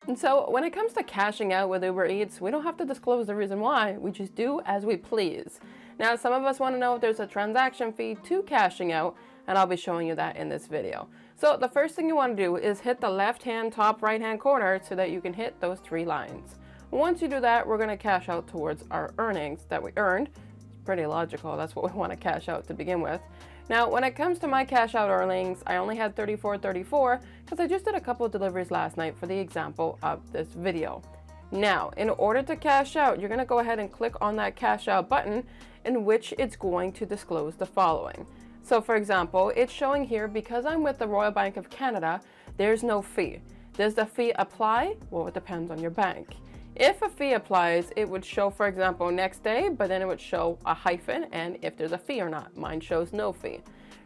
And so when it comes to cashing out with Uber Eats, we don't have to disclose the reason why, we just do as we please. Now, some of us want to know if there's a transaction fee to cashing out, and I'll be showing you that in this video. So the first thing you want to do is hit the left-hand top right-hand corner so that you can hit those 3 lines. Once you do that, we're going to cash out towards our earnings that we earned. It's pretty logical, that's what we want to cash out to begin with. Now, when it comes to my cash out earnings, I only had $34.34 because I just did a couple of deliveries last night for the example of this video. Now, in order to cash out, you're going to go ahead and click on that cash out button in which it's going to disclose the following. So for example, it's showing here, because I'm with the Royal Bank of Canada, there's no fee. Does the fee apply? Well, it depends on your bank. If a fee applies, it would show, for example, next day, but then it would show a hyphen and if there's a fee or not. Mine shows no fee.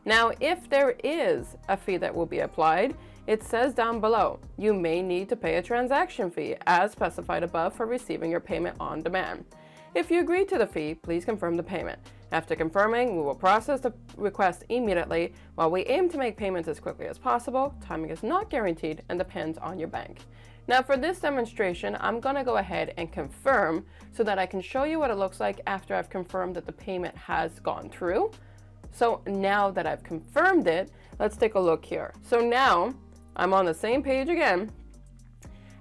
Now, if there is a fee that will be applied, it says down below, you may need to pay a transaction fee as specified above for receiving your payment on demand. If you agree to the fee, please confirm the payment. After confirming, we will process the request immediately. While we aim to make payments as quickly as possible, timing is not guaranteed and depends on your bank. Now for this demonstration, I'm going to go ahead and confirm so that I can show you what it looks like after I've confirmed that the payment has gone through. So now that I've confirmed it, let's take a look here. So now I'm on the same page again,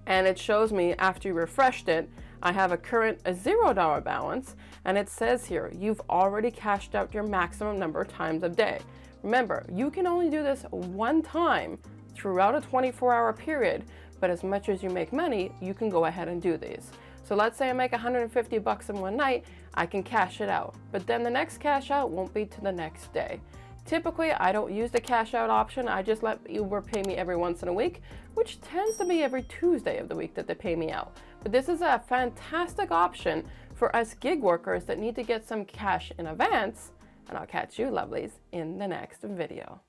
and it shows me after you refreshed it, I have a current $0 balance, and it says here, you've already cashed out your maximum number of times a day. Remember, you can only do this one time throughout a 24-hour period, but as much as you make money, you can go ahead and do these. So let's say I make 150 bucks in one night, I can cash it out, but then the next cash out won't be to the next day. Typically, I don't use the cash out option. I just let Uber pay me every once in a week, which tends to be every Tuesday of the week that they pay me out. But this is a fantastic option for us gig workers that need to get some cash in advance. And I'll catch you lovelies in the next video.